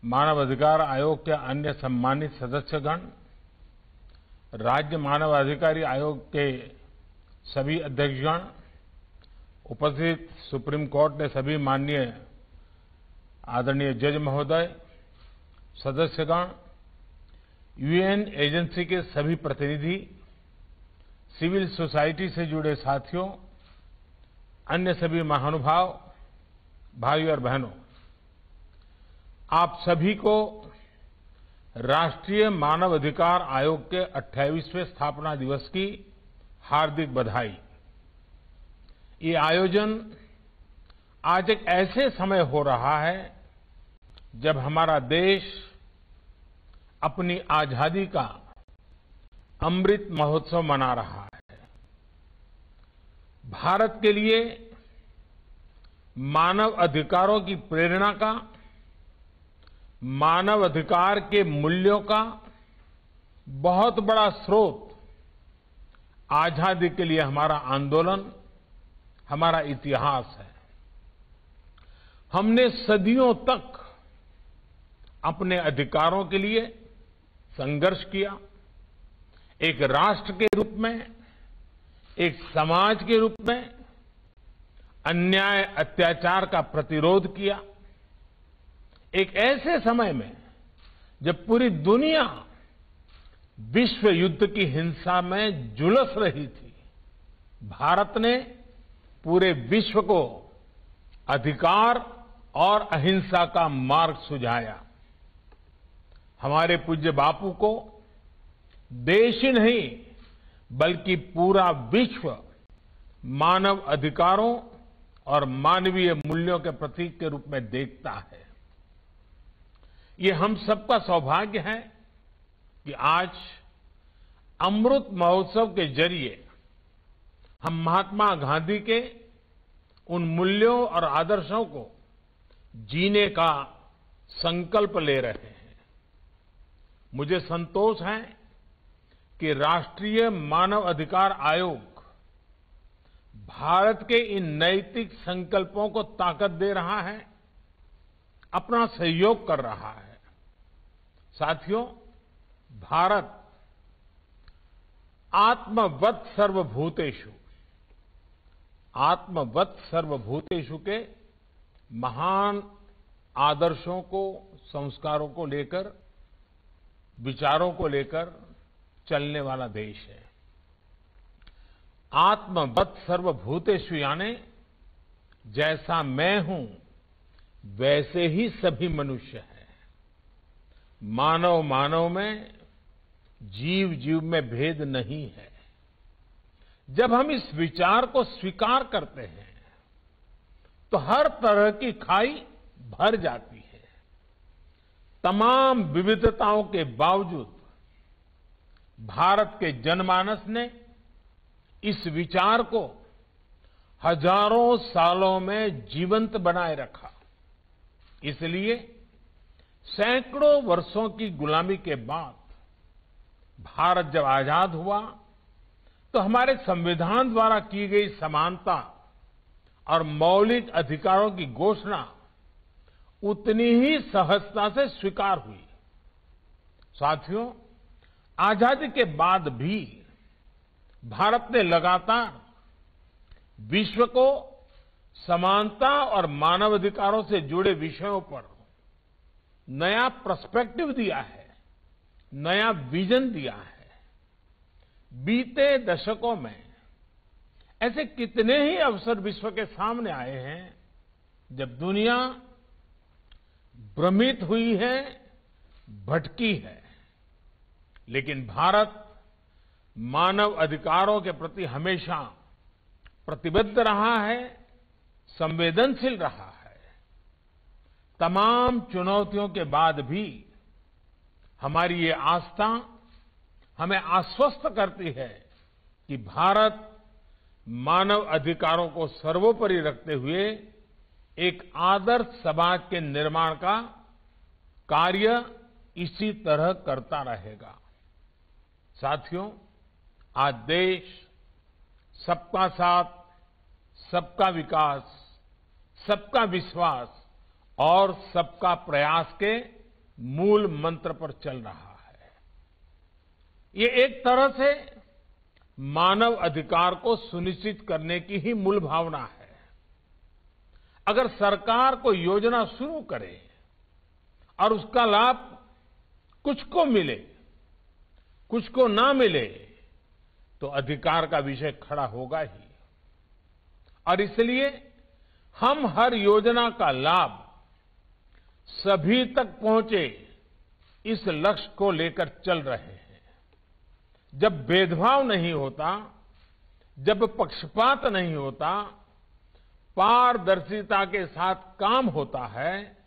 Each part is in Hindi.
मानव अधिकार आयोग के अन्य सम्मानित सदस्यगण, राज्य मानव अधिकार आयोग के सभी अध्यक्षगण, उपस्थित सुप्रीम कोर्ट के सभी माननीय आदरणीय जज महोदय, सदस्यगण, यूएन एजेंसी के सभी प्रतिनिधि, सिविल सोसाइटी से जुड़े साथियों, अन्य सभी महानुभाव, भाइयों और बहनों, आप सभी को राष्ट्रीय मानव अधिकार आयोग के 28वें स्थापना दिवस की हार्दिक बधाई। ये आयोजन आज एक ऐसे समय हो रहा है जब हमारा देश अपनी आजादी का अमृत महोत्सव मना रहा है। भारत के लिए मानव अधिकारों की प्रेरणा का, मानव अधिकार के मूल्यों का बहुत बड़ा स्रोत आजादी के लिए हमारा आंदोलन, हमारा इतिहास है। हमने सदियों तक अपने अधिकारों के लिए संघर्ष किया। एक राष्ट्र के रूप में, एक समाज के रूप में अन्याय अत्याचार का प्रतिरोध किया। एक ऐसे समय में जब पूरी दुनिया विश्व युद्ध की हिंसा में झुलस रही थी, भारत ने पूरे विश्व को अधिकार और अहिंसा का मार्ग सुझाया। हमारे पूज्य बापू को देश ही नहीं बल्कि पूरा विश्व मानव अधिकारों और मानवीय मूल्यों के प्रतीक के रूप में देखता है। ये हम सबका सौभाग्य है कि आज अमृत महोत्सव के जरिए हम महात्मा गांधी के उन मूल्यों और आदर्शों को जीने का संकल्प ले रहे हैं। मुझे संतोष है कि राष्ट्रीय मानव अधिकार आयोग भारत के इन नैतिक संकल्पों को ताकत दे रहा है, अपना सहयोग कर रहा है। साथियों, भारत आत्मवत् सर्वभूतेषु के महान आदर्शों को, संस्कारों को लेकर, विचारों को लेकर चलने वाला देश है। आत्मवत् सर्वभूतेषु यानी जैसा मैं हूं वैसे ही सभी मनुष्य हैं। मानव मानव में, जीव जीव में भेद नहीं है। जब हम इस विचार को स्वीकार करते हैं तो हर तरह की खाई भर जाती है। तमाम विविधताओं के बावजूद भारत के जनमानस ने इस विचार को हजारों सालों में जीवंत बनाए रखा। इसलिए सैकड़ों वर्षों की गुलामी के बाद भारत जब आजाद हुआ तो हमारे संविधान द्वारा की गई समानता और मौलिक अधिकारों की घोषणा उतनी ही सहजता से स्वीकार हुई। साथियों, आजादी के बाद भी भारत ने लगातार विश्व को समानता और मानवाधिकारों से जुड़े विषयों पर नया पर्सपेक्टिव दिया है, नया विजन दिया है। बीते दशकों में ऐसे कितने ही अवसर विश्व के सामने आए हैं जब दुनिया भ्रमित हुई है, भटकी है, लेकिन भारत मानव अधिकारों के प्रति हमेशा प्रतिबद्ध रहा है, संवेदनशील रहा है। तमाम चुनौतियों के बाद भी हमारी ये आस्था हमें आश्वस्त करती है कि भारत मानव अधिकारों को सर्वोपरि रखते हुए एक आदर्श समाज के निर्माण का कार्य इसी तरह करता रहेगा। साथियों, आज देश सबका साथ, सबका विकास, सबका विश्वास और सबका प्रयास के मूल मंत्र पर चल रहा है। ये एक तरह से मानव अधिकार को सुनिश्चित करने की ही मूल भावना है। अगर सरकार कोई योजना शुरू करे और उसका लाभ कुछ को मिले, कुछ को ना मिले, तो अधिकार का विषय खड़ा होगा ही। और इसलिए हम हर योजना का लाभ सभी तक पहुंचे, इस लक्ष्य को लेकर चल रहे हैं। जब भेदभाव नहीं होता, जब पक्षपात नहीं होता, पारदर्शिता के साथ काम होता है,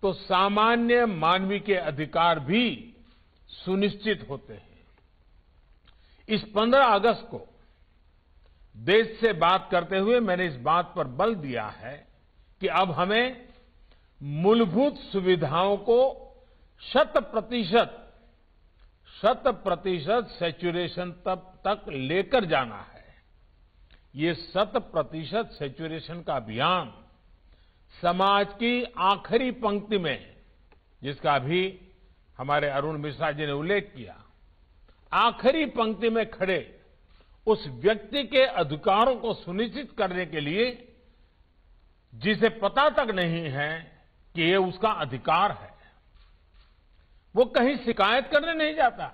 तो सामान्य मानवीय के अधिकार भी सुनिश्चित होते हैं। इस 15 अगस्त को देश से बात करते हुए मैंने इस बात पर बल दिया है कि अब हमें मूलभूत सुविधाओं को 100% सैचुरेशन तक लेकर जाना है। ये 100% सैचुरेशन का अभियान समाज की आखिरी पंक्ति में, जिसका भी हमारे अरुण मिश्रा जी ने उल्लेख किया, आखिरी पंक्ति में खड़े उस व्यक्ति के अधिकारों को सुनिश्चित करने के लिए जिसे पता तक नहीं है कि ये उसका अधिकार है। वो कहीं शिकायत करने नहीं जाता,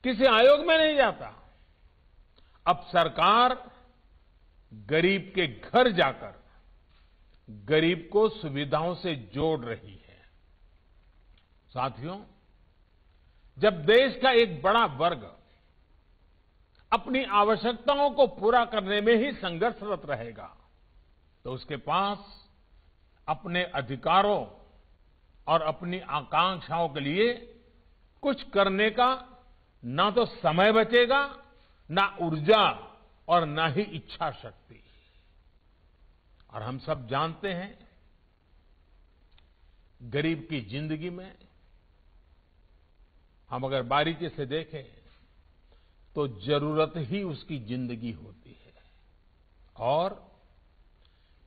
किसी आयोग में नहीं जाता। अब सरकार गरीब के घर जाकर गरीब को सुविधाओं से जोड़ रही है। साथियों, जब देश का एक बड़ा वर्ग अपनी आवश्यकताओं को पूरा करने में ही संघर्षरत रहेगा, तो उसके पास अपने अधिकारों और अपनी आकांक्षाओं के लिए कुछ करने का ना तो समय बचेगा, ना ऊर्जा और ना ही इच्छा शक्ति। और हम सब जानते हैं, गरीब की जिंदगी में हम अगर बारीकी से देखें तो जरूरत ही उसकी जिंदगी होती है, और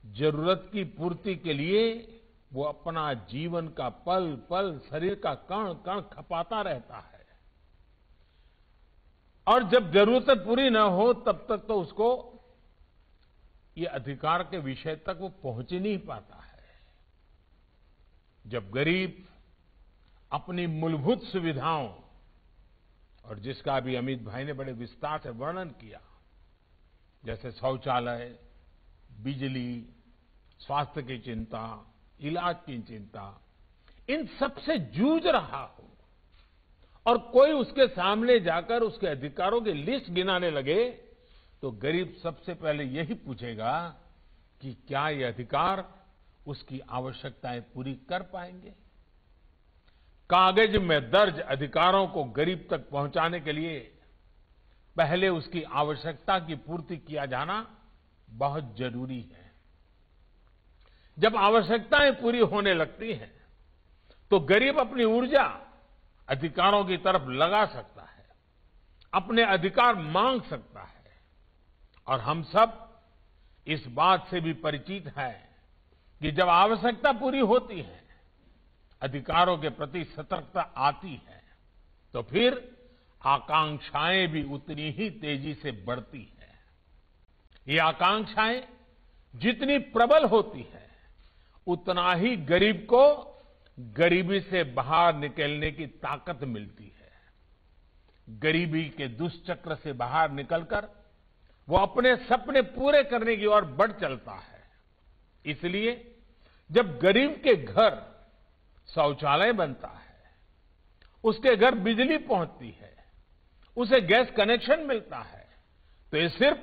जरूरत की पूर्ति के लिए वो अपना जीवन का पल पल, शरीर का कण कण खपाता रहता है। और जब जरूरत पूरी न हो तब तक तो उसको ये अधिकार के विषय तक वो पहुंच ही नहीं पाता है। जब गरीब अपनी मूलभूत सुविधाओं, और जिसका अभी अमित भाई ने बड़े विस्तार से वर्णन किया, जैसे शौचालय, बिजली, स्वास्थ्य की चिंता, इलाज की चिंता, इन सब से जूझ रहा हो और कोई उसके सामने जाकर उसके अधिकारों की लिस्ट गिनाने लगे, तो गरीब सबसे पहले यही पूछेगा कि क्या ये अधिकार उसकी आवश्यकताएं पूरी कर पाएंगे। कागज में दर्ज अधिकारों को गरीब तक पहुंचाने के लिए पहले उसकी आवश्यकता की पूर्ति किया जाना बहुत जरूरी है। जब आवश्यकताएं पूरी होने लगती हैं, तो गरीब अपनी ऊर्जा अधिकारों की तरफ लगा सकता है, अपने अधिकार मांग सकता है। और हम सब इस बात से भी परिचित हैं कि जब आवश्यकता पूरी होती है, अधिकारों के प्रति सतर्कता आती है, तो फिर आकांक्षाएं भी उतनी ही तेजी से बढ़ती है। ये आकांक्षाएं जितनी प्रबल होती है, उतना ही गरीब को गरीबी से बाहर निकलने की ताकत मिलती है। गरीबी के दुष्चक्र से बाहर निकलकर वो अपने सपने पूरे करने की ओर बढ़ चलता है। इसलिए जब गरीब के घर शौचालय बनता है, उसके घर बिजली पहुंचती है, उसे गैस कनेक्शन मिलता है, तो ये सिर्फ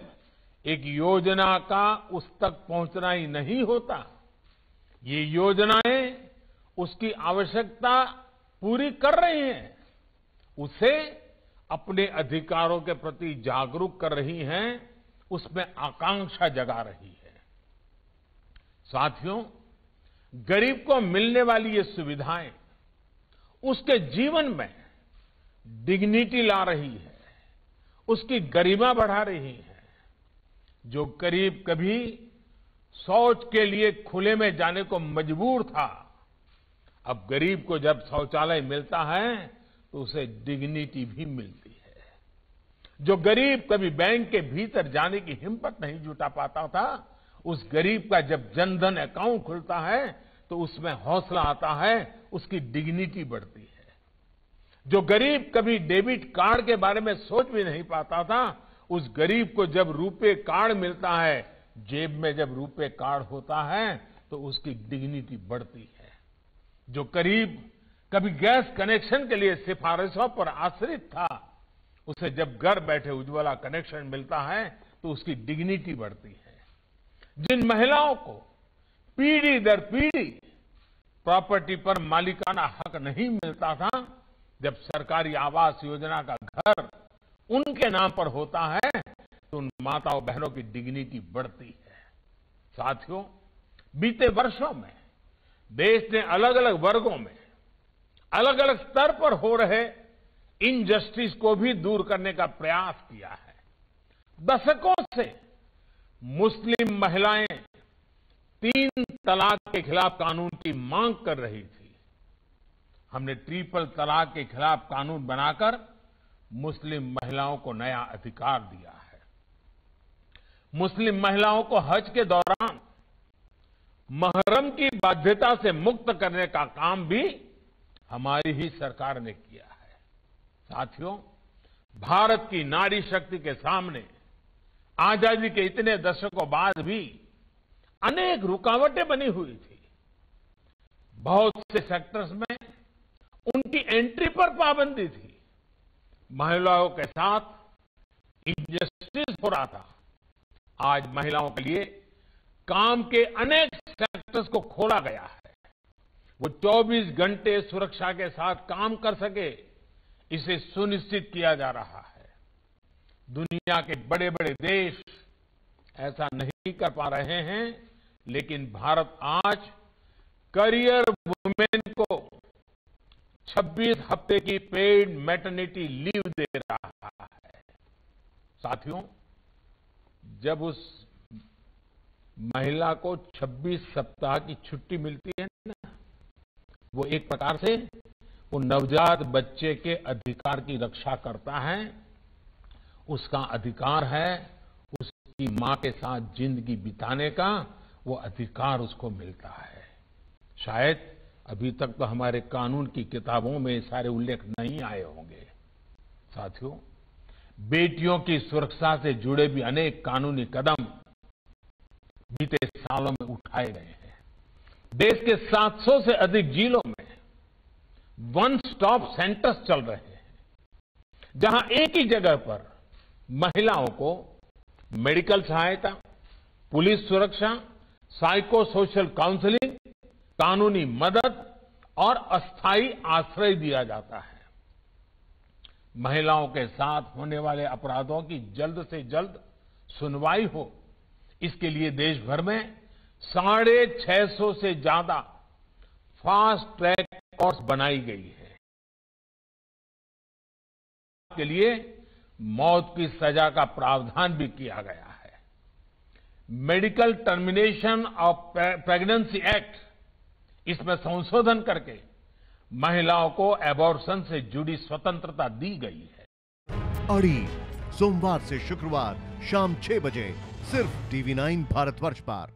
एक योजना का उस तक पहुंचना ही नहीं होता। ये योजनाएं उसकी आवश्यकता पूरी कर रही हैं, उसे अपने अधिकारों के प्रति जागरूक कर रही हैं, उसमें आकांक्षा जगा रही है। साथियों, गरीब को मिलने वाली ये सुविधाएं उसके जीवन में डिग्निटी ला रही है, उसकी गरिमा बढ़ा रही है। जो गरीब कभी शौच के लिए खुले में जाने को मजबूर था, अब गरीब को जब शौचालय मिलता है तो उसे डिग्निटी भी मिलती है। जो गरीब कभी बैंक के भीतर जाने की हिम्मत नहीं जुटा पाता था, उस गरीब का जब जनधन अकाउंट खुलता है तो उसमें हौसला आता है, उसकी डिग्निटी बढ़ती है। जो गरीब कभी डेबिट कार्ड के बारे में सोच भी नहीं पाता था, उस गरीब को जब रुपे कार्ड मिलता है, जेब में जब रुपे कार्ड होता है तो उसकी डिग्निटी बढ़ती है। जो गरीब कभी गैस कनेक्शन के लिए सिफारिशों पर आश्रित था, उसे जब घर बैठे उज्ज्वला कनेक्शन मिलता है तो उसकी डिग्निटी बढ़ती है। जिन महिलाओं को पीढ़ी दर पीढ़ी प्रॉपर्टी पर मालिकाना हक नहीं मिलता था, जब सरकारी आवास योजना का घर उनके नाम पर होता है तो उन माताओं बहनों की डिग्निटी बढ़ती है। साथियों, बीते वर्षों में देश ने अलग अलग वर्गों में अलग अलग स्तर पर हो रहे इनजस्टिस को भी दूर करने का प्रयास किया है। दशकों से मुस्लिम महिलाएं 3 तलाक के खिलाफ कानून की मांग कर रही थी। हमने ट्रिपल तलाक के खिलाफ कानून बनाकर मुस्लिम महिलाओं को नया अधिकार दिया है। मुस्लिम महिलाओं को हज के दौरान महरम की बाध्यता से मुक्त करने का काम भी हमारी ही सरकार ने किया है। साथियों, भारत की नारी शक्ति के सामने आजादी के इतने दशकों बाद भी अनेक रुकावटें बनी हुई थी। बहुत से सेक्टर्स में उनकी एंट्री पर पाबंदी थी। महिलाओं के साथ इनजस्टिस हो रहा था। आज महिलाओं के लिए काम के अनेक सेक्टर्स को खोला गया है। वो 24 घंटे सुरक्षा के साथ काम कर सके, इसे सुनिश्चित किया जा रहा है। दुनिया के बड़े बड़े देश ऐसा नहीं कर पा रहे हैं, लेकिन भारत आज करियर वुमेन को 26 हफ्ते की पेड मैटरनिटी लीव दे रहा है। साथियों, जब उस महिला को 26 सप्ताह की छुट्टी मिलती है ना, वो एक प्रकार से वो नवजात बच्चे के अधिकार की रक्षा करता है। उसका अधिकार है उसकी मां के साथ जिंदगी बिताने का, वो अधिकार उसको मिलता है। शायद अभी तक तो हमारे कानून की किताबों में सारे उल्लेख नहीं आए होंगे। साथियों, बेटियों की सुरक्षा से जुड़े भी अनेक कानूनी कदम बीते सालों में उठाए गए हैं। देश के 700 से अधिक जिलों में वन स्टॉप सेंटर्स चल रहे हैं, जहां एक ही जगह पर महिलाओं को मेडिकल सहायता, पुलिस सुरक्षा, साइको सोशल काउंसलिंग, कानूनी मदद और अस्थायी आश्रय दिया जाता है। महिलाओं के साथ होने वाले अपराधों की जल्द से जल्द सुनवाई हो, इसके लिए देश भर में 650 से ज्यादा फास्ट ट्रैक कोर्ट बनाई गई है। के लिए मौत की सजा का प्रावधान भी किया गया है। Medical termination of pregnancy act, इसमें संशोधन करके महिलाओं को एबॉर्शन से जुड़ी स्वतंत्रता दी गई है। अड़ी सोमवार से शुक्रवार शाम 6 बजे सिर्फ TV9 भारतवर्ष पर।